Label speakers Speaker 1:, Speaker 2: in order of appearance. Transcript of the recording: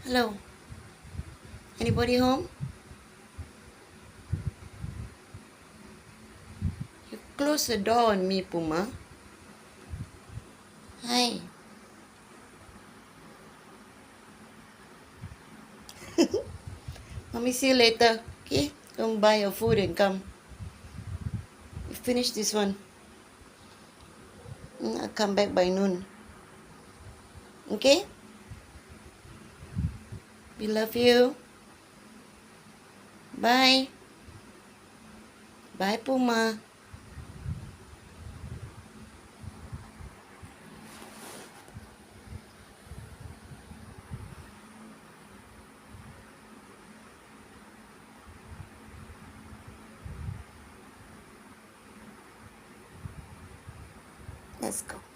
Speaker 1: Hello. Anybody home? You close the door on me, Puma. Hi. Mommy, see you later. Okay? Come buy your food and come. You finish this one. I'll come back by noon. Okay? We love you. Bye. Bye, Puma. Let's go.